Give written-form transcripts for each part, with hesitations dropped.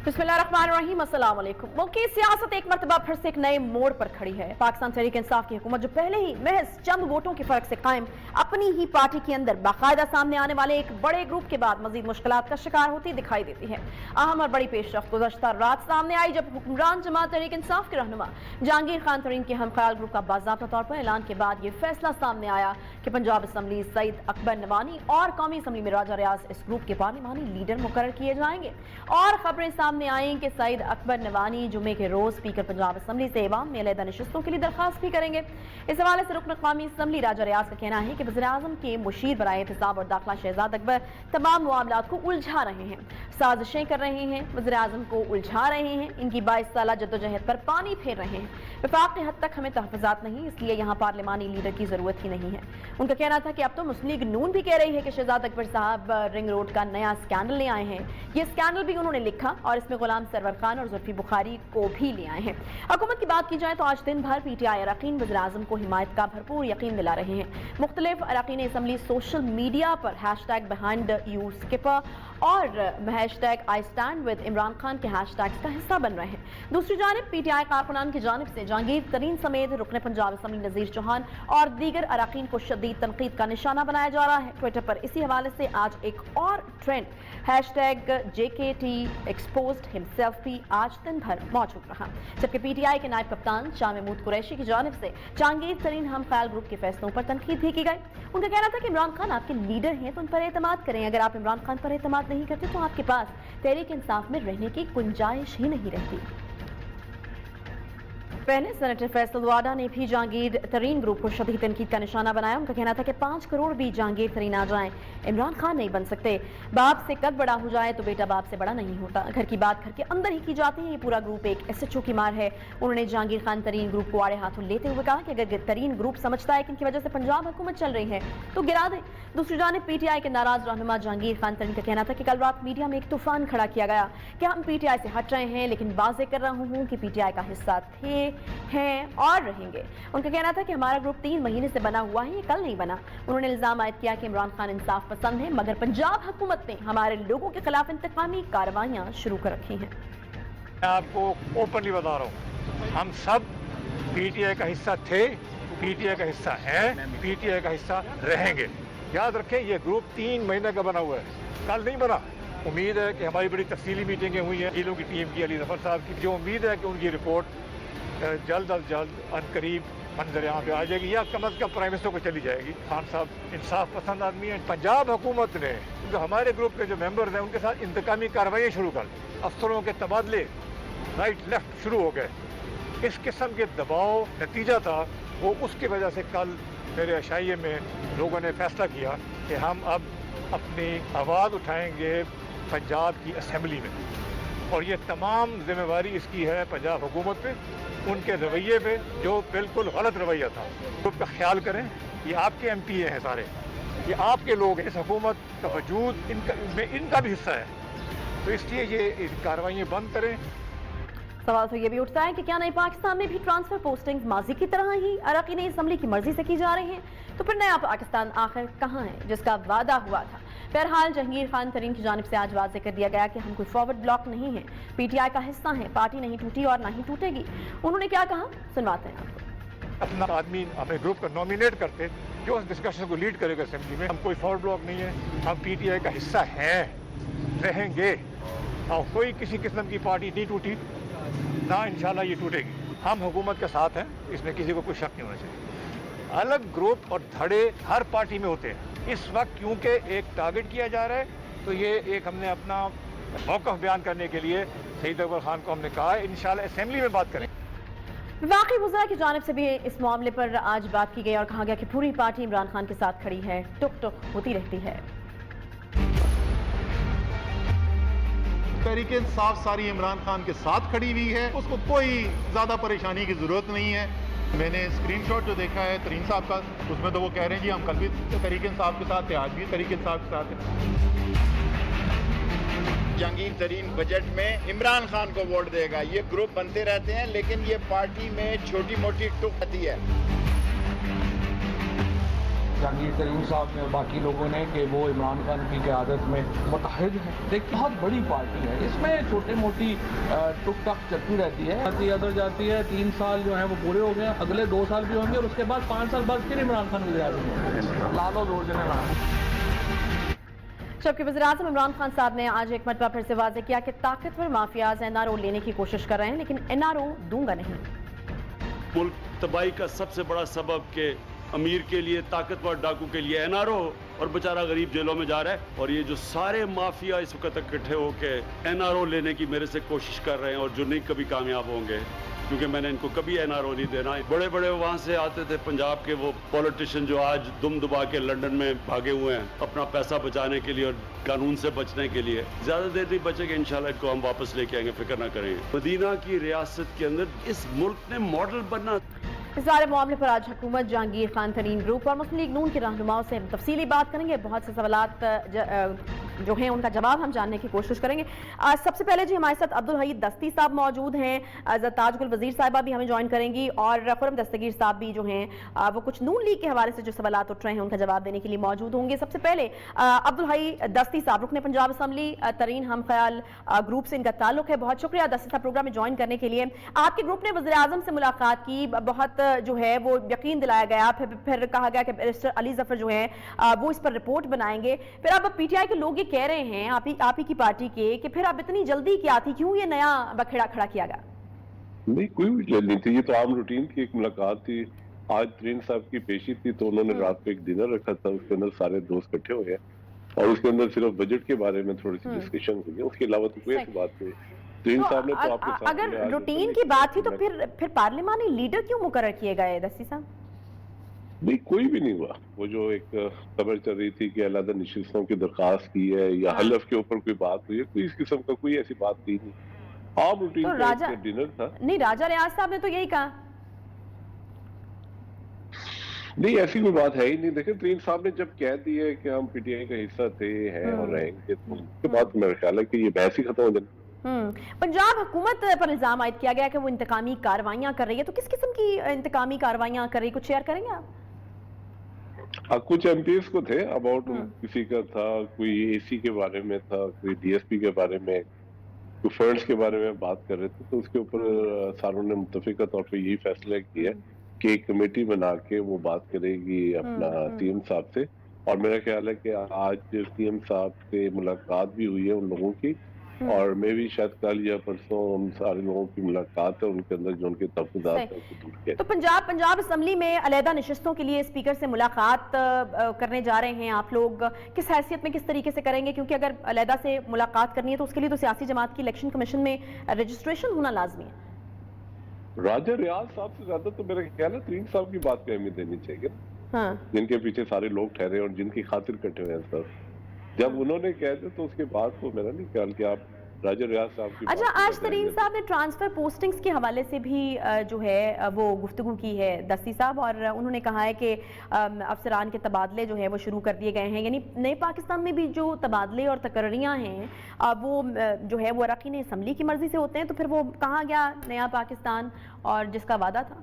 बिस्मिल्लाहिर्रहमानिर्रहीम, अस्सलाम वालेकुम। मुल्क की सियासत एक मरतबा फिर से एक नए मोड़ पर खड़ी है। पाकिस्तान तहरीक इंसाफ की हुकूमत जो पहले ही महज चंद वोटों के फर्क से कायम अपनी ही पार्टी के अंदर बाकायदा सामने आने वाले एक बड़े ग्रुप के बाद मजीद मुश्किलात का शिकार होती दिखाई देती है। अहम और बड़ी पेशरफ्त गुज़श्ता रात सामने आई जब हुक्मरान जमात तहरीक इंसाफ के रहनुमा जहांगीर खान तरीन के हमख्याल ग्रुप का बाज़ाब्ता तौर पर ऐलान के बाद ये फैसला सामने आया कि पंजाब असम्बली सईद अकबर नवानी और कौमी असम्बली में राजा रियाज इस ग्रुप के पार्लिमानी लीडर मुकर्रर किए जाएंगे। और खबरें सामने आई कि सईद अकबर नवानी जुमे के रोज स्पीकर पंजाब असम्बली से ऐवान में अलहदा नशिस्तों के लिए दरख्वास्त भी करेंगे। इस हवाले से रुकन कौमी असम्बली राजा रियाज का कहना है कि वज़ीर आज़म के मुशीर बराए एहतिसाब और दाखिला शहजाद अकबर तमाम मामलात को उलझा रहे हैं, साजिशें कर रहे हैं, वज़ीर आज़म को उलझा रहे हैं, इनकी 22 साला जद्दोजहद पर पानी फेर रहे हैं। वफाक़ी हद तक हमें तहफ़्फ़ुज़ात नहीं, इसलिए यहाँ पार्लिमानी लीडर की ज़रूरत ही नहीं है। उनका कहना था कि अब तो मुस्लिम लीग नून भी कह रही है कि शहजाद अकबर साहब रिंग रोड का नया स्कैंडल ले आए हैं। ये स्कैंडल भी उन्होंने लिखा और इसमें गुलाम सरवर खान और जुल्फी बुखारी को भी ले आए हैं। हुकूमत की बात की जाए तो आज दिन भर PTI अरकान वज़ीर आज़म को हिमायत का भरपूर यकीन दिला रहे हैं। मुख्तलिफ अरकान असम्बली सोशल मीडिया पर #BehindYouSkipper और #IStandWithImran खान के हैशटैग्स का हिस्सा बन रहे हैं। दूसरी जानिब PTI कारकुनान की जानिब से जहांगीर तरीन समेत रुकन पंजाब असम्बली नज़ीर चौहान और दीगर अरकान को शदीद तनकीद का निशाना बनाया जा रहा है। ट्विटर पर इसी हवाले से आज एक और ट्रेंड #JKT exposed himself भी आज दिन भर मौजूद रहा, जबकि PTI के नायब कप्तान शाह महमूद कुरैशी की जानिब से जहांगीर तरीन हम ख्याल ग्रुप के फैसलों पर तनकीद भी की गई। उनका कहना था कि इमरान खान आपके लीडर हैं तो उन पर एतमाद करें, अगर आप इमरान खान पर एतमाद नहीं करते तो आपके पास तहरीक इंसाफ में रहने की गुंजाइश ही नहीं रहती। पहले सेनेटर फैसल वाडा ने भी जहांगीर तरीन ग्रुप को शदीद तनकीद का निशाना बनाया। उनका कहना था कि 5 करोड़ भी जहांगीर तरीन आ जाएं, इमरान खान नहीं बन सकते। बाप से कद बड़ा हो जाए तो बेटा बाप से बड़ा नहीं होता। घर की बात घर के अंदर ही की जाती है। ये पूरा ग्रुप एक SHO की मार है। उन्होंने जहांगीर खान तरीन ग्रुप को आड़े हाथों लेते हुए कहा कि अगर तरीन ग्रुप समझता है कि इनकी वजह से पंजाब हुकूमत चल रही है तो गिरा दे। दूसरी जानिब PTI के नाराज रहनुमा जहांगीर खान तरीन का कहना था कि कल रात मीडिया में एक तूफान खड़ा किया गया कि हम PTI से हट रहे हैं, लेकिन वाज़ेह कर रहा हूँ कि PTI का हिस्सा थे, हैं और रहेंगे। उनका कहना था कि हमारा ग्रुप 3 महीने से बना हुआ है, ये कल नहीं बना। उन्होंने इल्जाम आयद किया कि इमरान खान इंसाफ पसंद है, मगर पंजाब हुकूमत ने हमारे लोगों के खिलाफ इंतकामी कार्रवाइयां शुरू कर रखी हैं। मैं आपको ओपनली बता रहा हूँ, हम सब PTI का हिस्सा थे, PTI का हिस्सा है, PTI का हिस्सा रहेंगे। याद रखें, ये ग्रुप 3 महीने का बना हुआ है, कल नहीं बना। उम्मीद है कि हमारी बड़ी तफसीली मीटिंगें हुई हैं जिलों की टीम की, अली जफर साहब की, जो उम्मीद है कि उनकी रिपोर्ट जल्द अज जल्द अनकरीब मंजर यहाँ पे आ जाएगी या कम अज़ कम प्राइम मिनिस्टर को चली जाएगी। खान साहब इंसाफ पसंद आदमी हैं। पंजाब हुकूमत ने जो हमारे ग्रुप के जो मेंबर्स हैं उनके साथ इंतकामी कार्रवाई शुरू कर दी, अफसरों के तबादले राइट लेफ्ट शुरू हो गए। इस किस्म के दबाव नतीजा था वो, उसकी वजह से कल मेरे अशाइये में लोगों ने फैसला किया कि हम अब अपनी आवाज़ उठाएंगे पंजाब की असम्बली में, और ये तमाम जिम्मेवारी इसकी है पंजाब हुकूमत पे, उनके रवैये पे जो बिल्कुल गलत रवैया था। ग्रुप का ख्याल करें, ये आपके MP हैं सारे, ये आपके लोग हैं, इस हुकूमत का वजूद इनका भी हिस्सा है, तो इसलिए ये कार्रवाइयाँ बंद करें। सवाल तो ये भी उठता है कि क्या नए पाकिस्तान में भी ट्रांसफर पोस्टिंग माजी की तरह ही अरकान असम्बली की मर्जी से की जा रही हैं? तो फिर नया पाकिस्तान आखिर कहाँ है जिसका वादा हुआ था? बहरहाल जहांगीर खान तरीन की जानिब से आज वाज़ेह कर दिया गया कि हम कोई फॉरवर्ड ब्लॉक नहीं है, PTI का हिस्सा है, पार्टी नहीं टूटी और ना ही टूटेगी। उन्होंने क्या कहा, सुनवाते हैं आपको। अपना आदमी अपने ग्रुप को नॉमिनेट करते जो उस डिस्कशन को लीड करेगा असेंबली में। हम कोई फॉरवर्ड ब्लॉक नहीं है, हम PTI का हिस्सा हैं, रहेंगे, और कोई किसी किस्म की पार्टी नहीं टूटी ना इंशाल्लाह ये टूटेगी। हम हुकूमत के साथ हैं, इसमें किसी को कोई शक नहीं होना चाहिए। अलग ग्रुप और धड़े हर पार्टी में होते हैं। इस वक्त क्योंकि एक टारगेट किया जा रहा है तो ये एक हमने अपना मौक़िफ़ बयान करने के लिए सईद अकबर खान को हमने कहा है इंशाल्लाह असेंबली में बात करें। वाकई वज़रा की जानिब से भी इस मामले पर आज बात की गई और कहा गया कि पूरी पार्टी इमरान खान के साथ खड़ी है, टुक टुक होती रहती है। तहरीक इंसाफ सारी इमरान खान के साथ खड़ी हुई है, उसको कोई ज़्यादा परेशानी की ज़रूरत नहीं है। मैंने स्क्रीनशॉट जो देखा है तरीन साहब का, उसमें तो वो कह रहे हैं जी हम कल भी तहरीक इंसाफ के साथ थे, आज भी तहरीक इंसाफ के साथ हैं। जहांगीर तरीन बजट में इमरान खान को वोट देगा। ये ग्रुप बनते रहते हैं लेकिन ये पार्टी में छोटी मोटी टुक आती है। جہانگیر ترین صاحب نے اور باقی لوگوں نے کہ وہ عمران خان کی قیادت میں متحد ہیں. ایک بہت بڑی پارٹی ہے, اس میں چھوٹی موٹی ٹک ٹک چلتی رہتی ہے, آتی ادھر جاتی ہے. 3 سال جو ہیں وہ پورے ہو گئے, اگلے 2 سال بھی ہوں گے, اور اس کے بعد 5 سال بعد پھر عمران خان وزیر اعظم ہوں گے. لالو دور جنرل. جبکہ وزیراعظم عمران خان صاحب نے آج ایک مرتبہ پھر سے واضح کیا کہ طاقتور مافیاز NRO لینے کی کوشش کر رہے ہیں, لیکن NRO دوں گا نہیں. ملک تباہی کا سب سے بڑا سبب کہ امیر کے لیے, طاقتور ڈاکو کے لیے NRO, اور بیچارہ غریب جیلوں میں جا رہا ہے. اور یہ جو سارے مافیا اس وقت اکٹھے ہو کے NRO لینے کی میرے سے کوشش کر رہے ہیں, اور جو نہیں کبھی کامیاب ہوں گے, کیونکہ میں نے ان کو کبھی NRO نہیں دینا. بڑے بڑے وہاں سے آتے تھے پنجاب کے وہ پولیٹیشین جو آج دم دبا کے لنڈن میں بھاگے ہوئے ہیں اپنا پیسہ بچانے کے لیے اور قانون سے بچنے کے لیے. زیادہ دیر نہیں بچے گا, انشاءاللہ ان کو ہم واپس لے کے آئیں گے, فکر نہ کریں. مدینہ کی ریاست کے اندر اس ملک نے ماڈل بننا. اس سارے معاملے پر آج حکومت, جہانگیر خان ترین گروپ اور مسلم لیگ نون کے رہنماؤں سے تفصیلی بات کریں گے. بہت سے سوالات جو ہیں ان کا جواب ہم جاننے کی کوشش کریں گے. سب سے پہلے جی ہمارے ساتھ عبدالحی دستی صاحب موجود ہیں, تاج گل وزیر صاحبہ بھی ہمیں جوائن کریں گی, اور خرم دستگیر صاحب بھی جو ہیں وہ کچھ نون لیگ کے حوالے سے جو سوالات اٹھ رہے ہیں ان کا جواب دینے کے لیے موجود ہوں گے. سب سے پہلے عبدالحی دستی صاحب, رکن پنجاب اسمبلی ترین ہم خیال گروپ سے ان کا تعلق ہے. بہت شکریہ دستی صاحب پروگرام میں جوائن کرنے کے لیے. آپ کے گروپ نے وزیر اعظم سے ملاقات کی, بہت جو ہے وہ یقین دلایا گیا, پھر کہا گیا کہ بیرسٹر علی ظفر جو ہیں وہ اس پر رپورٹ بنائیں گے. پھر اب PTI کے لوگ یہ کہہ رہے ہیں آپ ہی کی پارٹی کے کہ پھر اب اتنی جلدی کیا تھی, کیوں یہ نیا بکھیڑا کھڑا کیا گیا؟ نہیں, کوئی وجہ نہیں تھی, یہ تو عام روٹین کی ایک ملاقات تھی. آج ترین صاحب کی پیشی تھی تو انہوں نے رات کو ایک ڈنر رکھا تھا, اس کے اندر سارے دوست اکٹھے ہوئے ہیں, اور اس کے اندر صرف بجٹ کے بارے میں تھوڑی سی ڈسکشن ہوئی ہے. اس کے علاوہ تو کوئی ایسی بات نہیں. ترین صاحب نے تو آپ کے ساتھ, اگر روٹین کی بات تھی تو پھر پارلیمانی لیڈر کیوں مقرر کیے گئے دستی صاحب؟ نہیں, کوئی بھی نہیں ہوا. وہ جو ایک خبر چل رہی تھی کہ علیحدہ نشستوں کی درخواست کی ہے یا حلف کے اوپر کوئی بات ہوئی ہے, کوئی اس قسم کا کوئی ایسی بات تھی نہیں. عام روٹین کا ایک ڈنر تھا. نہیں, راجہ ریاض صاحب نے تو یہی کہا. نہیں, ایسی کوئی بات ہے ہی نہیں. دیکھیں, ترین صاحب نے جب کہہ دی ہے کہ ہم PTI کا حصہ تھے, ہیں اور رہیں گے, تو اس کے بعد میرا خیال ہے کہ یہ بحث ہی ختم ہو جائے. پنجاب حکومت پر الزام عائد کیا گیا کہ وہ انتقامی کاروائیاں کر رہی ہے, تو کس قسم کی انتقامی کاروائیاں کر رہی, کچھ شیئر کریں گے آپ؟ کچھ MPs کو تھے اباؤٹ, کسی کا تھا کوئی AC کے بارے میں تھا, کوئی DSP کے بارے میں, کوئی فنڈز کے بارے میں بات کر رہے تھے. تو اس کے اوپر ساروں نے متفقہ طور پہ یہی فیصلہ کیا کہ ایک کمیٹی بنا کے وہ بات کرے گی اپنا CM صاحب سے. اور میرا خیال ہے کہ آج CM صاحب سے ملاقات بھی ہوئی ہے ان لوگوں کی, اور میں بھی شاید کل یا پرسوں ان سارے لوگوں کی ملاقات ہے, ان کے اندر جو ان کے تحفظات ہیں ان کو دور کیا. تو پنجاب اسمبلی میں علیحدہ نشستوں کے لیے اسپیکر سے ملاقات کرنے جا رہے ہیں آپ لوگ, کس حیثیت میں, کس طریقے سے کریں گے؟ کیونکہ اگر علیحدہ سے ملاقات کرنی ہے تو اس کے لیے تو سیاسی جماعت کی الیکشن کمیشن میں رجسٹریشن ہونا لازمی ہے. راجہ ریاض صاحب سے زیادہ تو میرا خیال ہے ترین صاحب کی بات کو اہمیت دینی چاہیے, جن کے پیچھے سارے لوگ ٹھہرے اور جن کی خاطر کٹے ہوئے ہیں سر. جب انہوں نے کہہ دیا تو اس کے بعد تو میرا نہیں خیال کہ آپ راجہ ریاض صاحب کی. اچھا, آج ترین صاحب نے ٹرانسفر پوسٹنگز کے حوالے سے بھی جو ہے وہ گفتگو کی ہے دستی صاحب, اور انہوں نے کہا ہے کہ افسران کے تبادلے جو ہے وہ شروع کر دیے گئے ہیں. یعنی نئے پاکستان میں بھی جو تبادلے اور تقرریاں ہیں وہ جو ہے وہ اراکین اسمبلی کی مرضی سے ہوتے ہیں, تو پھر وہ کہاں گیا نیا پاکستان اور جس کا وعدہ تھا؟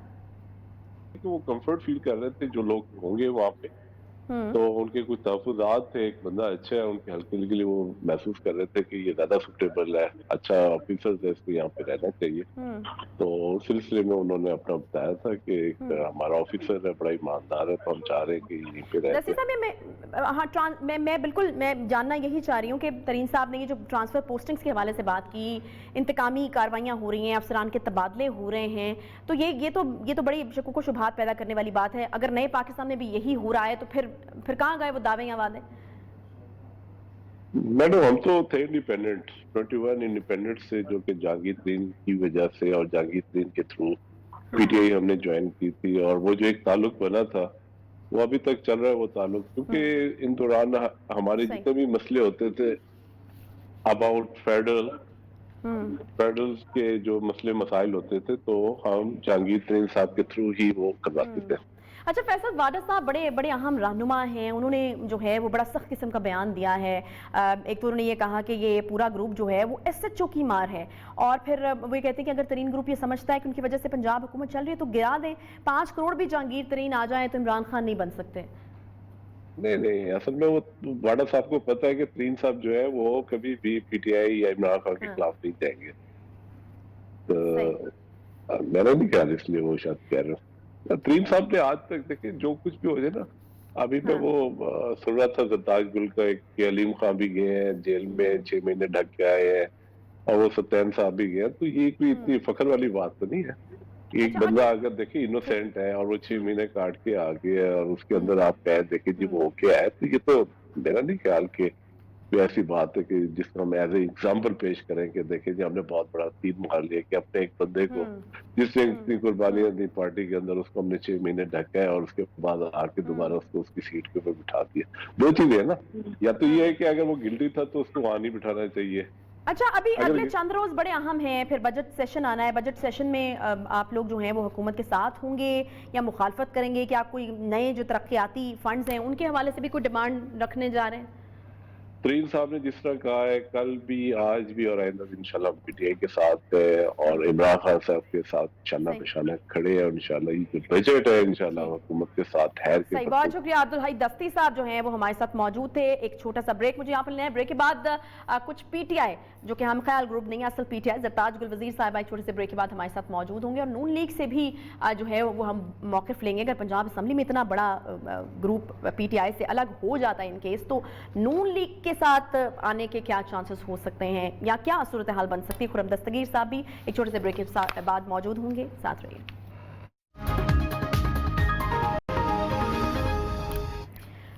وہ کمفرٹ فیل کر رہے تھے جو لوگ ہوں گے وہاں پہ, تو ان کے کچھ تحفظات تھے, ایک بندہ اچھا ہے ان کے حلقے کے لیے, وہ محسوس کر رہے تھے کہ یہ زیادہ سوٹیبل ہے, اچھا آفیسرز ہے, اس کو یہاں پہ رہنا چاہیے. تو اس سلسلے میں انہوں نے اپنا بتایا تھا کہ ایک ہمارا آفیسر ہے, بڑا ایماندار ہے, تو ہم چاہ رہے ہیں کہ یہیں پہ رہتے. میں بالکل میں جاننا یہی چاہ رہی ہوں کہ ترین صاحب نے یہ جو ٹرانسفر پوسٹنگز کے حوالے سے بات کی, انتقامی کاروائیاں ہو رہی ہیں, افسران کے تبادلے ہو رہے ہیں, تو یہ تو بڑی شکوک و شبہات پیدا کرنے والی بات ہے. اگر نئے پاکستان میں بھی یہی ہو رہا ہے تو پھر کہاں گئے وہ دعوے یا وعدے؟ میڈم, ہم تو تھے انڈیپینڈنٹ, 21 انڈیپینڈنٹ سے, جو کہ جہانگیر ترین کی وجہ سے اور جہانگیر ترین کے تھرو PTI ہم نے جوائن کی تھی, اور وہ جو ایک تعلق بنا تھا وہ ابھی تک چل رہا ہے وہ تعلق. کیونکہ ان دوران ہمارے جتنے بھی مسئلے ہوتے تھے اباؤٹ فیڈرلز کے جو مسئلے مسائل ہوتے تھے, تو ہم جہانگیر ترین صاحب کے تھرو ہی وہ کرواتے تھے. اچھا, فیصل واڈر صاحب بڑے اہم رہنما ہیں, انہوں نے جو ہے وہ بڑا سخت قسم کا بیان دیا ہے. ایک تو انہوں نے یہ کہا کہ یہ پورا گروپ جو ہے وہ SHO کی مار ہے, اور پھر وہ یہ کہتے ہیں کہ اگر ترین گروپ یہ سمجھتا ہے کہ ان کی وجہ سے پنجاب حکومت چل رہی ہے تو گرا دیں, 5 کروڑ بھی جہانگیر ترین آ جائیں تو عمران خان نہیں بن سکتے. नहीं नहीं, असल में वो वाडा साहब को पता है कि तरीन साहब जो है वो कभी भी पीटीआई या इमरान खान के खिलाफ नहीं जाएंगे, तो मैंने नहीं कहा, इसलिए वो शायद कह रहे हो। तरीन साहब ने आज तक देखिए जो कुछ भी हो जाए ना, अभी मैं वो सुन रहा था ज़रताज गुल का एक कि अलीम खान भी गए हैं जेल में 6 महीने ढक के आए हैं, और वो सत्यन साहब भी गए हैं, तो ये कोई इतनी फख्र वाली बात तो नहीं है। एक बंदा अगर देखिए इनोसेंट है और वो 6 महीने काट के आ गया और उसके अंदर आप कह देखिए जी वो क्या है, तो ये तो मेरा नहीं ख्याल कि कोई ऐसी बात है कि जिसको हम एज ए एग्जाम्पल पेश करें कि देखें जी हमने बहुत बड़ा तीर मार लिया कि अपने एक बंदे को जिसने इतनी कुर्बानियां दी पार्टी के अंदर, उसको हमने 6 महीने ढका है और उसके बाद आके दोबारा उसको उसकी सीट के ऊपर बिठा दिया। दो चीजें है ना, या तो ये है कि अगर वो गिल्टी था तो उसको वहां नहीं बिठाना चाहिए। अच्छा, अभी अगले चंद रोज बड़े अहम हैं, फिर बजट सेशन आना है। बजट सेशन में आप लोग जो हैं वो हुकूमत के साथ होंगे या मुखालफत करेंगे? क्या कोई नए जो तरक्याती फंड्स हैं उनके हवाले से भी कोई डिमांड रखने जा रहे हैं? तरीन साहब ने जिस तरह कहा है कल भी आज भी और आइंदा भी इंशाल्लाह पीटीआई के साथ है और इमरान खान साहब के साथ शाना पेशाना खड़े हैं, और इंशाल्लाह ये जो बजट है इंशाल्लाह हुकूमत के साथ ठहर के। सही, बहुत शुक्रिया। अब्दुल हई दस्ती साहब जो हैं वो हमारे साथ मौजूद थे। एक छोटा सा ब्रेक मुझे यहाँ पर लेना है। ब्रेक के बाद कुछ पीटीआई जो कि हम ख्याल ग्रुप नहीं है, असल पीटीआई, ज़रताज गुल वज़ीर साहब एक छोटे से ब्रेक के बाद हमारे साथ मौजूद होंगे, और नून लीग से भी जो है वो हम मौक़िफ़ लेंगे। अगर पंजाब असम्बली में इतना बड़ा ग्रुप पीटीआई से अलग हो जाता है इन केस, तो नून लीग के साथ आने के क्या चांसेस हो सकते हैं या क्या सूरत हाल बन सकती है? खुर्रम दस्तगीर साहब भी एक छोटे से ब्रेक के बाद मौजूद होंगे, साथ रहिए।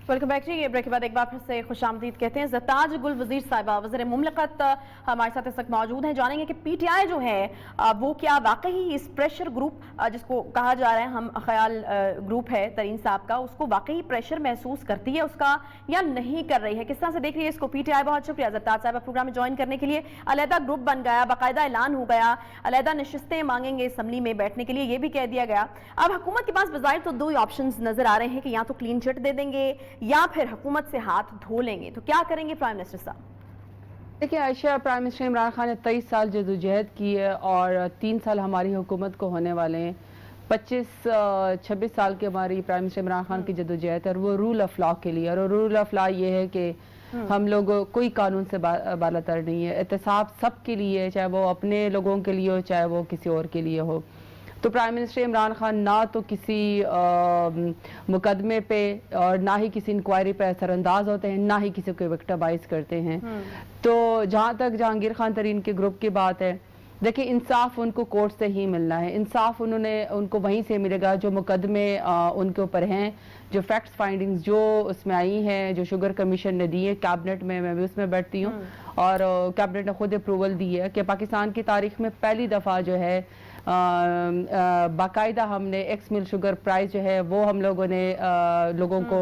वेलकम बैक जी। ये ब्रेक के बाद एक बार फिर से खुशामदीद कहते हैं। ज़रताज गुल वज़ीर साहिबा वज़ीर मुमलकत हमारे साथ इस वक्त मौजूद हैं। जानेंगे कि पीटीआई जो है वो क्या वाकई इस प्रेशर ग्रुप जिसको कहा जा रहा है हम ख्याल ग्रुप है तरीन साहब का, उसको वाकई प्रेशर महसूस करती है उसका या नहीं कर रही है? किस तरह से देख रही है इसको पीटीआई? बहुत शुक्रिया ज़रताज साहब प्रोग्राम में ज्वाइन करने के लिए। अलहदा ग्रुप बन गया, बाकायदा ऐलान हो गया, अलहदा नशिस्तें मांगेंगे असम्बली में बैठने के लिए, ये भी कह दिया गया। अब हुकूमत के पास बज़ाहिर तो दो ऑप्शन नजर आ रहे हैं कि या तो क्लीन चिट दे देंगे या फिर हुकूमत से हाथ धो लेंगे। तो क्या करेंगे प्राइम मिनिस्टर साहब? देखिए आयशा, प्राइम मिनिस्टर इमरान खान ने 23 साल जदोजहद की है और 3 साल हमारी हुकूमत को होने वाले हैं। 25-26 साल की हमारी प्राइम मिनिस्टर इमरान खान की जदोजहद है, और वो रूल ऑफ लॉ के लिए। और रूल ऑफ लॉ ये है कि हम लोग कोई कानून से बालातर नहीं है, एहतसाब सब के लिए, चाहे वो अपने लोगों के लिए हो चाहे वो किसी और के लिए हो। तो प्राइम मिनिस्टर इमरान खान ना तो किसी मुकदमे पे और ना ही किसी इंक्वायरी पे असरअंदाज होते हैं, ना ही किसी को विक्टिमाइज करते हैं। तो जहाँ तक जहांगीर खान तरीन के ग्रुप की बात है, देखिए इंसाफ उनको कोर्ट से ही मिलना है। इंसाफ उनको वहीं से मिलेगा जो मुकदमे उनके ऊपर हैं, जो फैक्ट्स फाइंडिंग्स जो उसमें आई हैं, जो शुगर कमीशन ने दी है कैबिनेट में, मैं भी उसमें बैठती हूँ, और कैबिनेट ने खुद अप्रूवल दी है कि पाकिस्तान की तारीख में पहली दफ़ा जो है बाकायदा हमने एक्स मिल शुगर प्राइस जो है वो हम लोगों ने लोगों को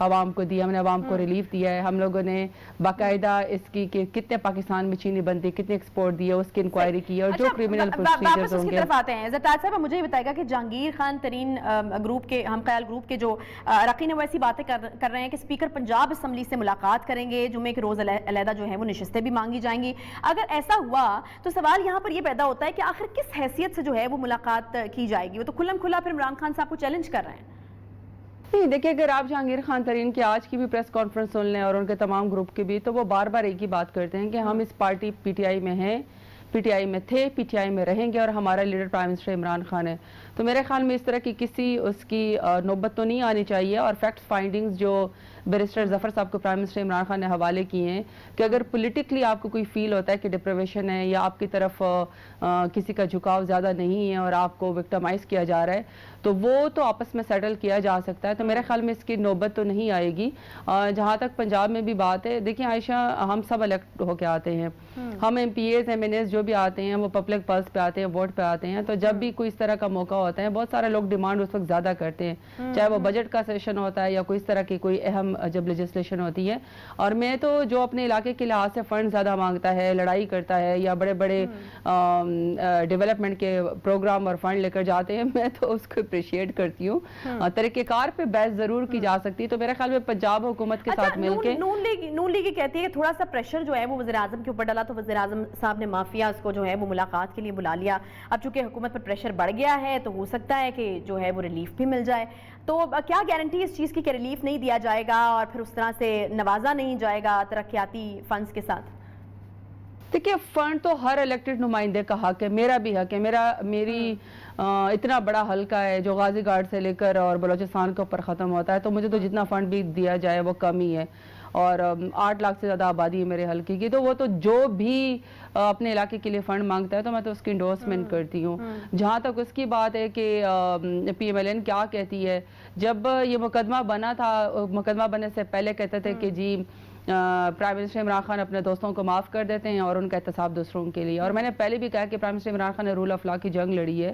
आवाम को दिया, हमने आवाम को रिलीफ दिया है। हम लोगों ने बाकायदा इसकी कि कितने पाकिस्तान में चीनी बनती, कितने एक्सपोर्ट दिए, उसकी इंक्वायरी की, और जो क्रिमिनल प्रोसीजर्स होंगे। तरफ आते हैं ज़रताज साहब, मुझे ये बताएगा कि जहांगीर खान तरीन ग्रुप के, हम ख्याल ग्रुप के जो अरकान है वो ऐसी बातें कर रहे हैं कि स्पीकर पंजाब असम्बली से मुलाकात करेंगे, जुम्मे के रोज़ अलहदा जो है वो नशिस्तें भी मांगी जाएंगी। अगर ऐसा हुआ तो सवाल यहाँ पर ये पैदा होता है कि आखिर किस हैसियत से जो है वो मुलाकात की जाएगी? वो तो खुल्लम खुल्ला फिर इमरान खान साहब को चैलेंज कर रहे हैं। नहीं, देखिए अगर आप जहांगीर खान तरीन की आज की भी प्रेस कॉन्फ्रेंस सुन लें और उनके तमाम ग्रुप की भी, तो वो बार बार एक ही बात करते हैं कि हम इस पार्टी पीटीआई में हैं, पीटीआई में थे, पीटीआई में रहेंगे, और हमारा leader prime minister Imran Khan है। तो मेरे ख्याल में इस तरह की किसी उसकी नौबत तो नहीं आनी चाहिए। और फैक्ट्स फाइंडिंग्स जो बैरिस्टर जफर साहब को प्राइम मिनिस्टर इमरान खान ने हवाले किए हैं कि अगर पॉलिटिकली आपको कोई फील होता है कि डिप्रेवेशन है या आपकी तरफ किसी का झुकाव ज़्यादा नहीं है और आपको विक्टिमाइज किया जा रहा है, तो वो तो आपस में सेटल किया जा सकता है। तो मेरे ख्याल में इसकी नौबत तो नहीं आएगी। जहाँ तक पंजाब में भी बात है, देखिए आयशा, हम सब इलेक्ट होके आते हैं, हम MPAs MNAs जो भी आते हैं वो पब्लिक पल्स पे आते हैं, वोट पे आते हैं। तो जब भी कोई इस तरह का मौका होता है, बहुत सारे लोग डिमांड उस वक्त ज़्यादा करते हैं, चाहे वो बजट का सेशन होता है या कोई इस तरह की कोई अहम जब लेजिस्लेशन होती है। और मैं तो जो अपने इलाके के लिहाज से फंड ज़्यादा मांगता है, लड़ाई करता है या बड़े बड़े डेवलपमेंट के प्रोग्राम और फंड लेकर जाते हैं, मैं तो उसको अप्रिशिएट करती हूँ। तरीक़ेकार पे बहस ज़रूर की जा सकती है। तो मेरे ख्याल में पंजाब हुकूमत के साथ मिलकर नून लीग कहती है कि थोड़ा सा प्रेशर जो है वो वज़ीर आज़म के ऊपर डाला, तो वज़ीर आज़म साहब ने माफिया को जो है वो मुलाकात के लिए बुला लिया। अब चूंकि हुकूमत पर प्रेशर बढ़ गया है तो हो सकता है कि जो है वो रिलीफ भी मिल जाए। तो क्या गारंटी इस चीज़ की कि रिलीफ नहीं दिया जाएगा? اور پھر اس طرح سے نوازا نہیں جائے گا ترقیاتی فنڈز کے ساتھ؟ دیکھیے فنڈ تو ہر الیکٹڈ نمائندے کا حق ہے، میرا بھی حق ہے، میری اتنا بڑا حلقہ ہے جو غازی گارڈ سے لے کر اور بلوچستان کے اوپر ختم ہوتا ہے، تو مجھے تو جتنا فنڈ بھی دیا جائے وہ کم ہی ہے، اور 8 لاکھ سے زیادہ آبادی ہے میرے حلقے کی، تو وہ تو جو بھی اپنے علاقے کے لیے فنڈ مانگتا ہے تو میں تو اس کی انڈورسمنٹ کرتی ہوں۔ جہاں تک اس کی بات ہے کہ پی ایم ایل این کیا کہتی ہے، جب یہ مقدمہ بنا تھا، مقدمہ بننے سے پہلے کہتے تھے کہ g prime minister Imran Khan اپنے دوستوں کو معاف کر دیتے ہیں اور ان کا احتساب دوسروں کے لیے، اور میں نے پہلے بھی کہا کہ پرائم منسٹر عمران خان نے رول آف لا کی جنگ لڑی ہے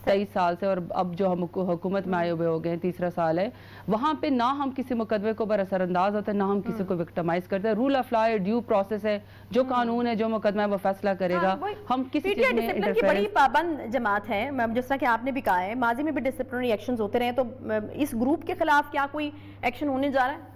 23 سال سے، اور اب جو ہم حکومت میں آئے ہوئے ہو گئے 3را سال ہے، وہاں پہ نہ ہم کسی مقدمے کو اثر انداز ہوتے ہیں، نہ ہم کسی کو وکٹمائز کرتے ہیں۔ رول آف لا ہے، ڈیو پروسیس ہے، جو قانون ہے، جو مقدمہ ہے وہ فیصلہ کرے گا، ہم کسی چیز میں ڈسپلن کی بڑی پابند جماعت ہے، جس طرح کہ آپ نے بھی کہا ہے ماضی میں بھی ڈسپلنری ایکشنز ہوتے رہے، تو اس گروپ کے خلاف کیا کوئی ایکشن ہونے جا رہا ہے؟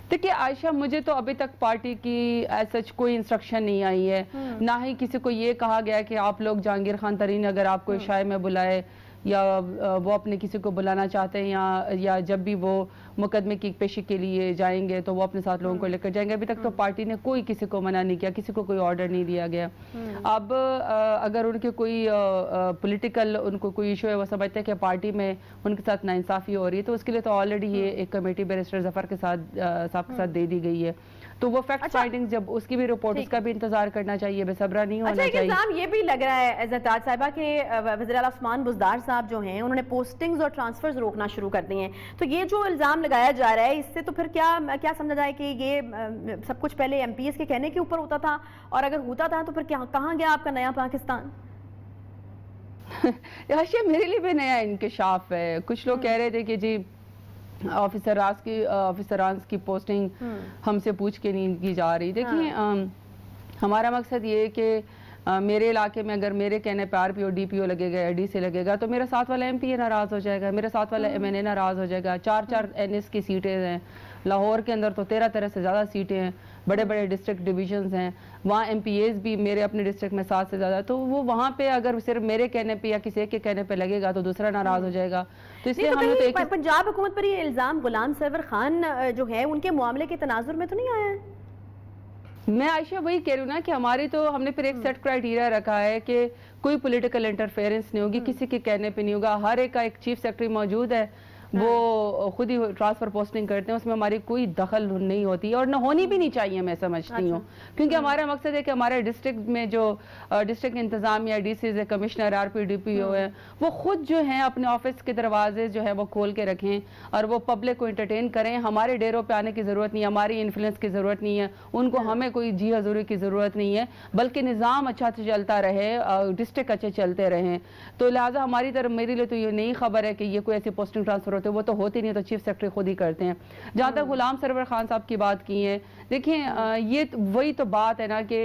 دیکھیے عائشہ، مجھے تو ابھی تک پارٹی کی سچ کوئی انسٹرکشن نہیں آئی ہے، نہ ہی کسی کو یہ کہا گیا کہ آپ لوگ جہانگیر خان ترین اگر آپ کو عشاء میں بلائے یا وہ اپنے کسی کو بلانا چاہتے ہیں یا جب بھی وہ مقدمے کی پیشی کے لیے جائیں گے تو وہ اپنے ساتھ لوگوں کو لے کر جائیں گے، ابھی تک تو پارٹی نے کوئی کسی کو منع نہیں کیا، کسی کو کوئی آرڈر نہیں دیا گیا۔ اب اگر ان کے کوئی پولیٹیکل ان کو کوئی ایشو ہے، وہ سمجھتے ہیں کہ پارٹی میں ان کے ساتھ ناانصافی ہو رہی ہے، تو اس کے لیے تو آلریڈی یہ ایک کمیٹی بیرسٹر ظفر کے ساتھ صاحب کے ساتھ دے دی گئی ہے، تو وہ فیکٹ فائنڈنگ جب اس کی بھی رپورٹ، اس کا بھی انتظار کرنا چاہیے، بے صبرا نہیں ہونا چاہیے۔ اچھا، ایک الزام یہ بھی لگ رہا ہے زرتاج صاحبہ کہ وزیر اعلیٰ عثمان بزدار صاحب جو ہیں انہوں نے پوسٹنگز اور ٹرانسفرز روکنا شروع کر دی ہیں، تو یہ جو الزام لگایا جا رہا ہے اس سے تو پھر کیا سمجھا جائے کہ یہ سب کچھ پہلے ایم پی ایس کے کہنے کے اوپر ہوتا تھا، اور اگر ہوتا تھا تو پھر کہاں گیا آپ کا نیا پاکستان؟ حاشیہ میرے لیے بھی نیا انکشاف ہے، کچھ لوگ کہہ رہے تھے کہ جی آفیسران کی پوسٹنگ ہم سے پوچھ کے نہیں کی جا رہی۔ دیکھیں ہمارا مقصد یہ ہے کہ میرے علاقے میں اگر میرے کہنے پہ R P O D P او لگے گا یا ڈی سی لگے گا تو میرا ساتھ والا ایم پی اے ناراض ہو جائے گا، میرے ساتھ والا ایم این اے ناراض ہو جائے گا۔ 4 این ایس کی سیٹیں ہیں، لاہور کے اندر تو 13 سے زیادہ سیٹیں ہیں، بڑے بڑے ڈسٹرکٹ ڈویژنز ہیں، وہاں ایم پی ایز بھی میرے اپنے ڈسٹرکٹ میں 7 سے زیادہ، تو وہ وہاں پہ اگر صرف میرے کہنے پہ یا کسی ایک کے کہنے پہ لگے گا تو دوسرا ناراض ہو جائے گا، تو اس لیے ہم نے تو پنجاب حکومت پر یہ الزام غلام سرور خان جو ہے ان کے معاملے کے تناظر میں تو نہیں آیا ہے؟ میں عائشہ وہی کہہ رہی ہوں نا کہ ہم نے پھر ایک سیٹ کرائیٹیریا رکھا ہے کہ کوئی پولیٹیکل انٹرفیئرنس نہیں ہوگی، کسی کے کہنے پہ نہیں ہوگا، ہر ایک کا ایک چیف سیکرٹری موجود ہے، وہ خود ہی ٹرانسفر پوسٹنگ کرتے ہیں، اس میں ہماری کوئی دخل نہیں ہوتی اور نہ ہونی بھی نہیں چاہیے، میں سمجھتی ہوں، کیونکہ ہمارا مقصد ہے کہ ہمارے ڈسٹرکٹ میں جو ڈسٹرکٹ انتظامیہ DCs commissioner R P D P O ہے وہ خود جو ہیں اپنے آفس کے دروازے جو ہے وہ کھول کے رکھیں اور وہ پبلک کو انٹرٹین کریں، ہمارے ڈیروں پہ آنے کی ضرورت نہیں ہے، ہماری انفلوئنس کی ضرورت نہیں ہے، ان کو ہمیں کوئی جی حضوری کی ضرورت نہیں ہے، بلکہ نظام اچھا سے چلتا رہے، ڈسٹرکٹ اچھے چلتے رہیں، تو لہٰذا ہماری طرف میرے لیے تو یہ نہیں خبر ہے کہ یہ کوئی ایسی پوسٹنگ ٹرانسفر ہوتے وہ تو ہوتی نہیں، تو چیف سیکرٹری خود ہی کرتے ہیں۔ جہاں تک غلام سرور خان صاحب کی بات کی ہے، دیکھیں یہ وہی تو بات ہے نا کہ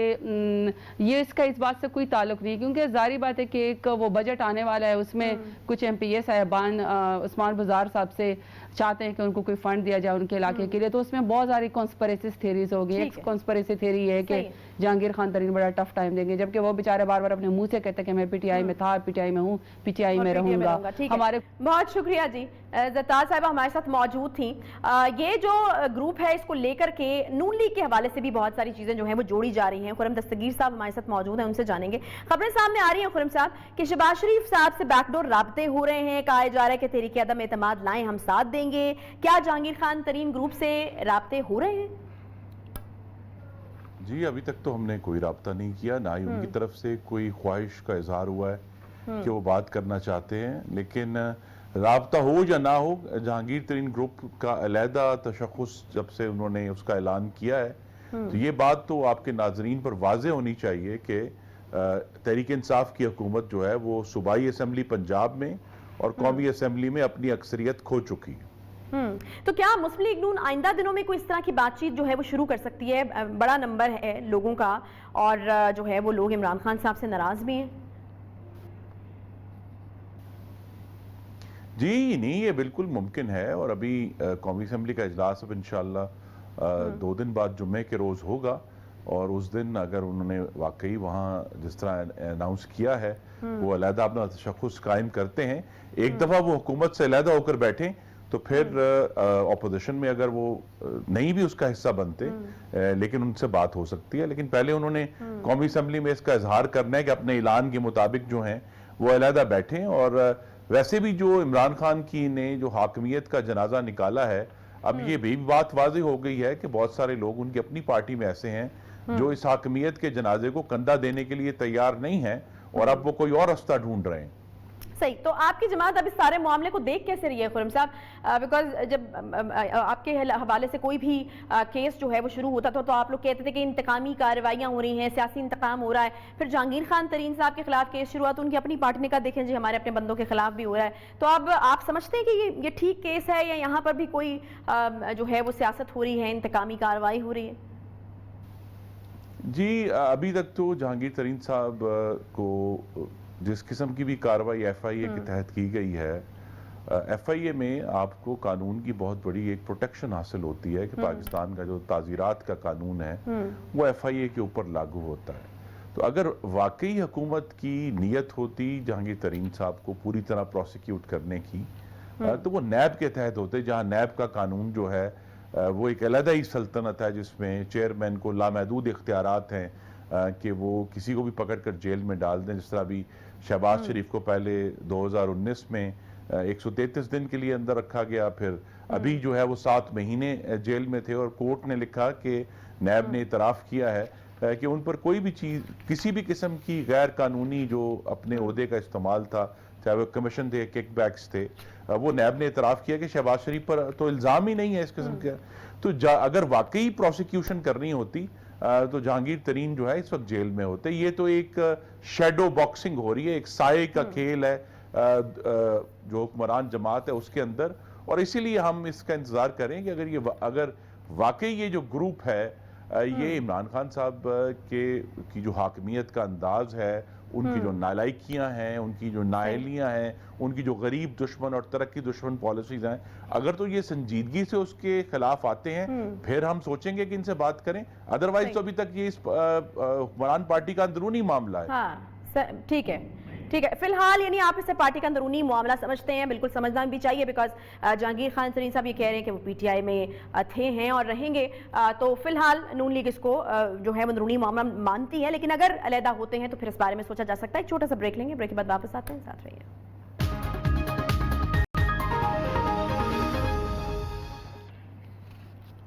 یہ اس کا اس بات سے کوئی تعلق نہیں، کیونکہ ظاہری بات ہے کہ ایک وہ بجٹ آنے والا ہے، اس میں کچھ ایم پی اے صاحبان عثمان بزدار صاحب سے چاہتے ہیں کہ ان کو کوئی فنڈ دیا جائے ان کے علاقے کے لیے، تو اس میں بہت ساری کانسپریسیز تھیریز ہوگی۔ ایک کانسپریسی تھیری ہے کہ جہانگیر خان ترین بڑا ٹف ٹائم دیں گے، جبکہ وہ بیچارے بار بار اپنے منہ سے کہتے ہیں کہ میں پی ٹی آئی میں تھا، پی ٹی آئی میں ہوں، پی ٹی آئی میں رہوں گا۔ ہمارے بہت شکریہ جی، زرتاج صاحبہ ہمارے ساتھ موجود تھیں۔ یہ جو گروپ ہے اس کو لے کر کے نون لیگ کے حوالے سے بھی بہت ساری چیزیں جو ہیں وہ جوڑی جا رہی ہیں، خرم دستگیر صاحب ہمارے ساتھ موجود ہیں، ان سے جانیں گے۔ خبریں سامنے آ رہی ہیں خرم صاحب کہ شہباز شریف صاحب سے بیک ڈور رابطے ہو رہے ہیں، کہا جا رہا ہے کہ تحریک عدم اعتماد لائیں ہم ساتھ دیں گے، کیا جہانگیر خان ترین گروپ سے رابطے ہو رہے ہیں؟ جی ابھی تک تو ہم نے کوئی رابطہ نہیں کیا، نہ ہی ان کی طرف سے کوئی خواہش کا اظہار ہوا ہے کہ وہ بات کرنا چاہتے ہیں، لیکن رابطہ ہو یا نہ ہو، جہانگیر ترین گروپ کا علیحدہ تشخص جب سے انہوں نے اس کا اعلان کیا ہے تو یہ بات تو آپ کے ناظرین پر واضح ہونی چاہیے کہ تحریک انصاف کی حکومت جو ہے وہ صوبائی اسمبلی پنجاب میں اور قومی اسمبلی میں اپنی اکثریت کھو چکی ہے۔ تو کیا مسلم لیگ نون آئندہ دنوں میں کوئی اس طرح کی بات چیت جو ہے وہ شروع کر سکتی ہے؟ بڑا نمبر ہے لوگوں کا اور جو ہے وہ لوگ عمران خان صاحب سے ناراض بھی ہیں۔ جی نہیں، یہ بالکل ممکن ہے، اور ابھی قومی اسمبلی کا اجلاس اب انشاءاللہ 2 دن بعد جمعے کے روز ہوگا، اور اس دن اگر انہوں نے واقعی وہاں جس طرح اناؤنس کیا ہے وہ علیحدہ اپنا تشخص قائم کرتے ہیں، ایک دفعہ وہ حکومت سے علیحدہ ہو کر بیٹھیں تو پھر اپوزیشن میں اگر وہ نہیں بھی اس کا حصہ بنتے لیکن ان سے بات ہو سکتی ہے. لیکن پہلے انہوں نے قومی اسمبلی میں اس کا اظہار کرنا ہے کہ اپنے اعلان کے مطابق جو ہیں وہ علیحدہ بیٹھیں. اور ویسے بھی جو عمران خان کی نے جو حاکمیت کا جنازہ نکالا ہے, اب یہ بھی بات واضح ہو گئی ہے کہ بہت سارے لوگ ان کی اپنی پارٹی میں ایسے ہیں جو اس حاکمیت کے جنازے کو کندھا دینے کے لیے تیار نہیں ہیں اور اب وہ کوئی اور راستہ ڈھونڈ رہے ہیں. صحیح. تو آپ کی جماعت اب اس سارے معاملے کو دیکھ کیسے رہی ہے خرم صاحب؟ بیکاز جب آپ کے حوالے سے کوئی بھی کیس جو ہے وہ شروع ہوتا تھا تو آپ لوگ کہتے تھے کہ انتقامی کارروائیاں ہو رہی ہیں, سیاسی انتقام ہو رہا ہے. پھر جہانگیر خان ترین صاحب کے خلاف کیس شروع ہوا تو ان کی اپنی پارٹی نے کہا دیکھیں جی ہمارے اپنے بندوں کے خلاف بھی ہو رہا ہے. تو اب آپ سمجھتے ہیں کہ یہ ٹھیک کیس ہے یا یہاں پر بھی کوئی جو ہے وہ سیاست ہو رہی ہے, انتقامی کارروائی ہو رہی ہے؟ جی ابھی تک تو جہانگیر ترین صاحب کو جس قسم کی بھی کارروائی ایف آئی اے کے تحت کی گئی ہے, ایف آئی اے میں آپ کو قانون کی بہت بڑی ایک پروٹیکشن حاصل ہوتی ہے کہ پاکستان کا جو تعزیرات کا قانون ہے وہ ایف آئی اے کے اوپر لاگو ہوتا ہے. تو اگر واقعی حکومت کی نیت ہوتی جہانگیر ترین صاحب کو پوری طرح پروسیکیوٹ کرنے کی تو وہ نیب کے تحت ہوتے, جہاں نیب کا قانون جو ہے وہ ایک علیحدہ ہی سلطنت ہے جس میں چیئرمین کو لامحدود اختیارات ہیں کہ وہ کسی کو بھی پکڑ کر جیل میں ڈال دیں. جس طرح بھی شہباز شریف کو پہلے 2019 میں 133 دن کے لیے اندر رکھا گیا, پھر ابھی جو ہے وہ 7 مہینے جیل میں تھے, اور کورٹ نے لکھا کہ نیب نے اعتراف کیا ہے کہ ان پر کوئی بھی چیز کسی بھی قسم کی غیر قانونی جو اپنے عہدے کا استعمال تھا, چاہے وہ کمیشن تھے, کک بیکس تھے, وہ نیب نے اعتراف کیا کہ شہباز شریف پر تو الزام ہی نہیں ہے اس قسم کا. تو اگر واقعی پروسیکیوشن کرنی ہوتی تو جہانگیر ترین جو ہے اس وقت جیل میں ہوتے. یہ تو ایک شیڈو باکسنگ ہو رہی ہے, ایک سائے کا کھیل ہے جو حکمران جماعت ہے اس کے اندر, اور اسی لیے ہم اس کا انتظار کریں کہ اگر واقعی یہ جو گروپ ہے یہ عمران خان صاحب کی جو حاکمیت کا انداز ہے, ان کی جو نالائکیاں ہیں, ان کی جو نااہلیاں ہیں, ان کی جو غریب دشمن اور ترقی دشمن پالیسیز ہیں, اگر تو یہ سنجیدگی سے اس کے خلاف آتے ہیں پھر ہم سوچیں گے کہ ان سے بات کریں. ادروائز تو ابھی تک یہ اس حکمران پارٹی کا اندرونی معاملہ ہے. ہاں ٹھیک ہے ٹھیک ہے. فی الحال یعنی آپ اسے پارٹی کا اندرونی معاملہ سمجھتے ہیں, بالکل سمجھنا بھی چاہیے, بیکاز جہانگیر خان ترین صاحب یہ کہہ رہے ہیں کہ وہ پی ٹی آئی میں تھے ہیں اور رہیں گے, تو فی الحال نون لیگ اس کو جو ہے اندرونی معاملہ مانتی ہے, لیکن اگر علیحدہ ہوتے ہیں تو پھر اس بارے میں سوچا جا سکتا ہے. ایک چھوٹا سا بریک لیں گے, بریک کے بعد واپس آتے ہیں, ساتھ رہیے.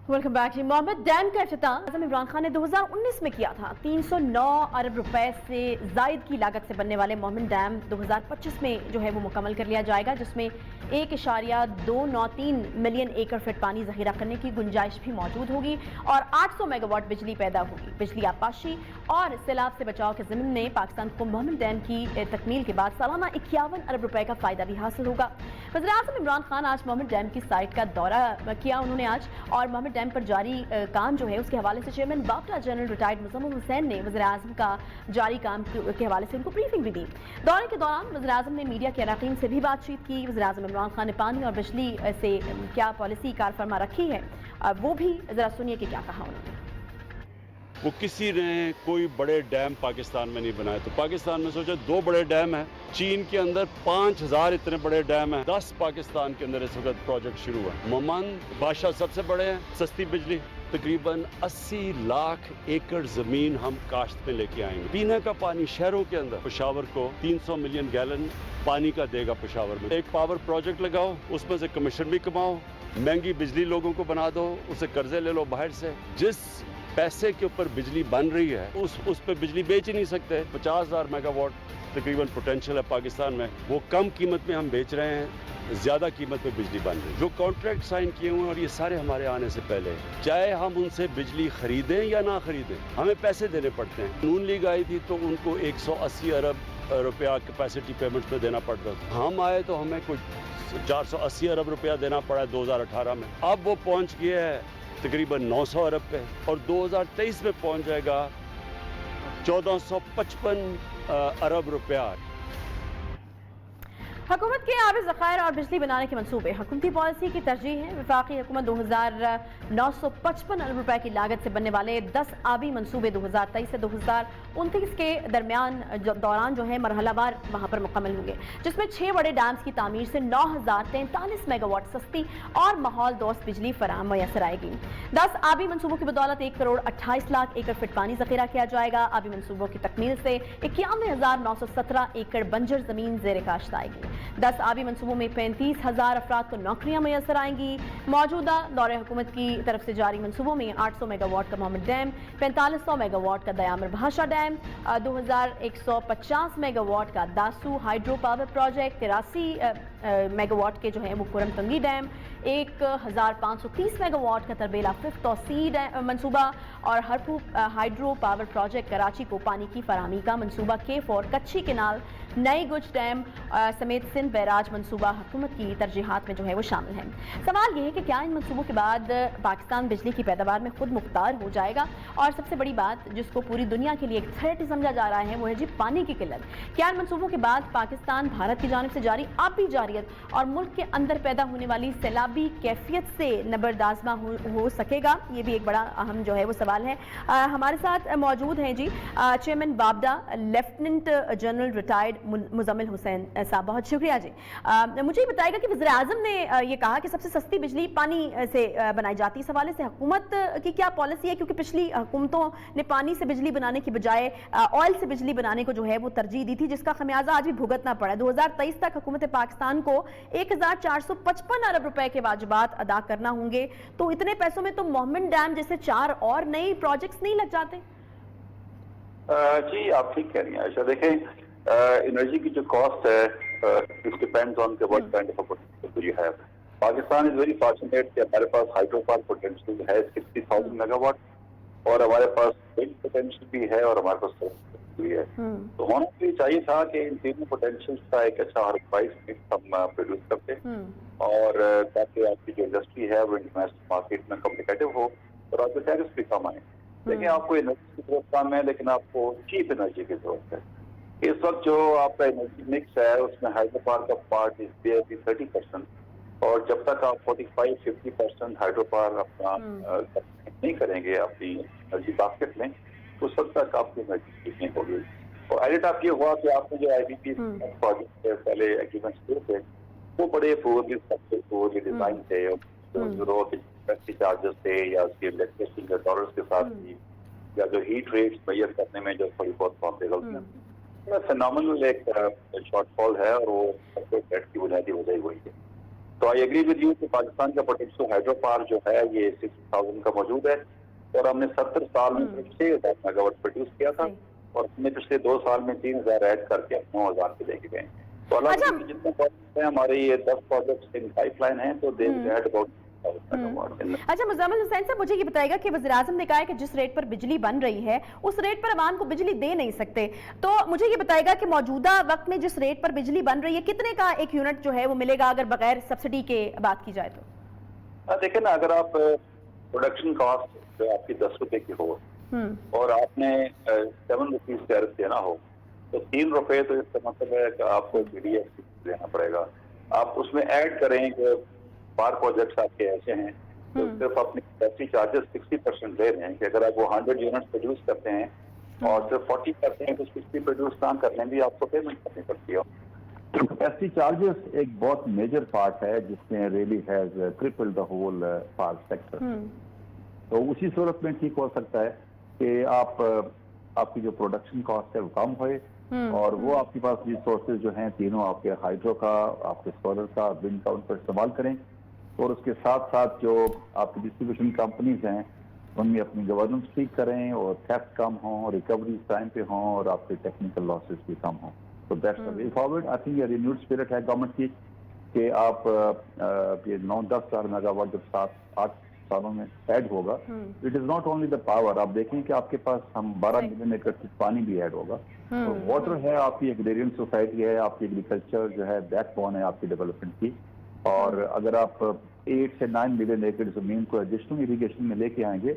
Welcome back. محمد ڈیم کا افتتاح اعظم عمران خان نے 2019 میں کیا تھا. 309 ارب روپے سے زائد کی لاگت سے بننے والے محمد ڈیم 2025 میں جو ہے وہ مکمل کر لیا جائے گا, جس میں 1.293 ملین ایکڑ فٹ پانی ذخیرہ کرنے کی گنجائش بھی موجود ہوگی اور 800 میگا واٹ بجلی پیدا ہوگی. بجلی آبپاشی اور سیلاب سے بچاؤ کے ضمن میں پاکستان کو محمد ڈیم کی تکمیل کے بعد سالانہ 51 ارب روپے کا فائدہ بھی حاصل ہوگا. وزیر اعظم عمران خان آج محمد ڈیم کی سائٹ کا دورہ کیا انہوں نے آج, اور محمد ڈیم پر جاری کام جو ہے اس کے حوالے سے چیئرمین باپٹا جنرل ریٹائرڈ مزمل حسین نے وزیر اعظم کا جاری کام کے حوالے سے ان کو بریفنگ بھی دی. دورے کے دوران وزیر اعظم نے میڈیا کے اراکین سے بھی بات چیت کی. وزیر اعظم عمران خان نے پانی اور بجلی سے کیا پالیسی کار فرما رکھی ہے وہ بھی ذرا سنیے کہ کیا کہا انہوں نے. وہ کسی نے کوئی بڑے ڈیم پاکستان میں نہیں بنائے, تو پاکستان میں سوچے 2 بڑے ڈیم ہیں, چین کے اندر 5000 اتنے بڑے ڈیم ہیں, 10 پاکستان کے اندر اس وقت پروجیکٹ شروع ہے. ممن بادشاہ سب سے بڑے ہیں, سستی بجلی, تقریباً 80 لاکھ ایکڑ زمین ہم کاشت میں لے کے آئیں گے. پینے کا پانی شہروں کے اندر پشاور کو 300 ملین گیلن پانی کا دے گا پشاور میں. ایک پاور پروجیکٹ لگاؤ, اس میں سے کمیشن بھی کماؤ, مہنگی بجلی لوگوں کو بنا دو, اسے قرضے لے لو باہر سے. جس پیسے کے اوپر بجلی بن رہی ہے اس پہ بجلی بیچ ہی نہیں سکتے. 50,000 میگا واٹ تقریباً پوٹینشیل ہے پاکستان میں, وہ کم قیمت میں ہم بیچ رہے ہیں, زیادہ قیمت پہ بجلی بن رہی ہے. جو کانٹریکٹ سائن کیے ہوئے ہیں اور یہ سارے ہمارے آنے سے پہلے, چاہے ہم ان سے بجلی خریدیں یا نہ خریدیں, ہمیں پیسے دینے پڑتے ہیں. نون لیگ آئی تھی تو ان کو 180 ارب روپیہ کیپیسٹی پیمنٹ پہ دینا پڑتا تھا. ہم آئے تو ہمیں کچھ 480 ارب روپیہ دینا پڑا 2018 میں. اب وہ پہنچ گیا ہے تقریباً 900 ارب پہ, اور 2023 میں پہنچ جائے گا 1455 ارب روپیہ. हुकूमत के आबी ज़खायर और बिजली बनाने के मंसूबे हुकूमती पॉलिसी की तरजीह है। वफाकी हुकूमत 2,955 अरब रुपए की लागत से बनने वाले 10 आबी मंसूबे 2023 से 2029 के दौरान जो है मरहलावार वहाँ पर मुकम्मल होंगे, जिसमें 6 बड़े डैम्स की तामीर से 9,043 मेगावाट सस्ती और माहौल दोस्त बिजली फराहम मैसर आएगी। 10 आबी मंसूबों की बदौलत 1 करोड़ 28 लाख एकड़ फिट पानी जखीरा किया जाएगा। आबी मंसूबों की तकमील से 91,917 एकड़ बंजर जमीन ज़ेर काश्त आएगी। 10 आबी मंसूबों में 35,000 अफराद को नौकरियां मैसर आएंगी। मौजूदा दौरे हुकूमत की तरफ से जारी मंसूबों में 800 मेगावाट का मोहम्मद डैम, 4500 मेगावाट का दयामर भाषा डैम, 2150 मेगावाट का Dasu hydro power project, 83 megawatt के जो है वो कुरम तंगी डैम, 1530 मेगावाट का तरबेला फिफ्थ तौसी मंसूबा और हरफू हाइड्रो पावर प्रोजेक्ट कराची को पानी की फराहमी का मंसूबा केफ और कच्ची केनाल नई गुज डैम समेत सिंध बैराज मंसूबा हुकूमत की तरजीहात में जो है वो शामिल है। सवाल ये है कि क्या इन मंसूबों के बाद पाकिस्तान बिजली की पैदावार में खुद मुख्तार हो जाएगा? और सबसे बड़ी बात जिसको पूरी दुनिया के लिए एक थ्रेट समझा जा रहा है वो है जी पानी की किल्लत। क्या इन मंसूबों के बाद पाकिस्तान भारत की जानिब से जारी आबी जारियत और मुल्क के अंदर पैदा होने वाली सैलाबी कैफियत से नबरदाजमा हो सकेगा? ये भी एक बड़ा अहम जो है वो सवाल है। हमारे साथ मौजूद हैं जी चेयरमैन बाबडा lieutenant general retired Muzammil Hussain साहब, बहुत शुक्रिया जी। मुझे ये बताएगा कि वज़ीर आज़म ने ये कहा कि सबसे सस्ती बिजली पानी से बनाई जाती है। इस हवाले से हुकूमत की क्या पॉलिसी है? क्योंकि पिछली हुकूमतों ने पानी से बिजली बनाने की बजाय ऑयल से बिजली बनाने को जो है वो तरजीह दी थी, जिसका खमियाजा आज भी भुगतना पड़ा। 2023 तक हुकूमत पाकिस्तान को 1455 अरब रुपए के वाजिबात अदा करना होंगे, तो इतने पैसों में तो मोहम्मद डैम जैसे 4 और नए प्रोजेक्ट्स नहीं लग जाते? जी आप ठीक कह रही हैं। अच्छा देखें, एनर्जी की जो कॉस्ट है it depends on what kind of potential you have. Pakistan is very fortunate कि हमारे पास हाइड्रो पावर पोटेंशियल है 60,000 मेगावाट और हमारे पास विंड पोटेंशियल भी है और हमारे पास सोलर भी है। तो होना भी चाहिए था कि इन तीनों पोटेंशियल का एक अच्छा हर प्राइस हम प्रोड्यूस करते और ताकि आपकी जो इंडस्ट्री है वो इंटरनेशनल मार्केट में कॉम्पिटिटिव हो और आपके टैरिफ भी कम आए। लेकिन आपको एनर्जी की जरूरत कम है, लेकिन आपको चीप एनर्जी की जरूरत है। इस वक्त जो आपका एनर्जी मिक्स है उसमें हाइड्रो पावर का पार्ट इज देयर 30% और जब तक आप 45-50% हाइड्रो पावर अपना नहीं करेंगे अपनी एनर्जी बास्केट में, उस वक्त तक आपकी एनर्जी ठीक नहीं होगी। और एडिट आप ये हुआ कि आपने जो IPP प्रोजेक्ट से पहले एग्रीमेंट्स किए थे वो बड़े पूर्वली डिजाइन थे, चार्जेस थे या उसके इलेक्ट्रिसिटी के डॉलर्स के साथ भी या जो हीट रेट्स मैयर करने में जो थोड़ी बहुत गलतियां फिनोमिनल एक शॉर्टफॉल है और वो डेट की बुनियादी वजह वही है। तो आई एग्री विद यू कि पाकिस्तान का पोटेंशियल हाइड्रो पावर जो है ये 60,000 का मौजूद है और हमने 70 साल में 6,000 मेगावाट प्रोड्यूस किया था और हमने पिछले 2 साल में 3,000 ऐड करके 9,000 पे लेके गए। तो जितने प्रोजेक्ट हैं हमारे ये 10 प्रोजेक्ट इन पाइपलाइन है तो दे हैड अबाउट। अच्छा मुजम्मिल हुसैन साहब, मुझे ये बताएगा कि वज़ीर आज़म ने कहा है कि जिस रेट पर बिजली बन रही है उस रेट पर आवाम को बिजली दे नहीं सकते, तो मुझे ये बताएगा कि मौजूदा वक्त में जिस रेट पर बिजली बन रही है कितने का एक यूनिट जो है वो मिलेगा अगर बगैर सब्सिडी के बात की जाए तो? देखिए ना, अगर आप प्रोडक्शन कॉस्ट आपकी 10 रुपए की हो और आपने 7 रुपीज टैरिफ देना हो तो 3 रुपए, तो इसका मतलब है कि आपको BDS देना पड़ेगा। आप उसमें ऐड करें बार प्रोजेक्ट्स आपके ऐसे हैं तो सिर्फ अपनी कैपेसिटी चार्जेस 60% ले रहे हैं कि अगर आप वो 100 यूनिट्स प्रोड्यूस करते हैं और सिर्फ 40% उस 60 प्रोड्यूस काम करने भी आपको पेमेंट करनी पड़ती है। तो कैपेसिटी चार्जेस एक बहुत मेजर पार्ट है जिसमें really has triple the whole power sector. तो उसी सूरत में ठीक हो सकता है कि आपकी जो प्रोडक्शन कॉस्ट है वो कम होए और वो आपके पास रिसोर्सेज जो हैं तीनों आपके हाइड्रो का, आपके सोलर का, विंड का, उन पर इस्तेमाल करें और उसके साथ साथ जो आपकी डिस्ट्रीब्यूशन कंपनीज हैं उनमें अपनी गवर्नेंस ठीक करें और थेफ्ट कम हो, रिकवरी टाइम पे हो और आपके टेक्निकल लॉसेस भी कम हो। तो that's the way forward. I think ये रिन्यूड स्पिरिट है गवर्नमेंट की कि आप ये 9-10 हज़ार मेगावाट जब 7-8 सालों में ऐड होगा, it is not only the power. आप देखें कि आपके पास हम 12 मिलियन एकड़ पानी भी ऐड होगा। तो वाटर है, आपकी एग्रेरियन सोसाइटी है, आपकी एग्रीकल्चर जो है बैकबोन है आपकी डेवलपमेंट की। और अगर आप 8 से 9 मिलियन एकड़ जमीन को एडिशनल इरीगेशन में लेके आएंगे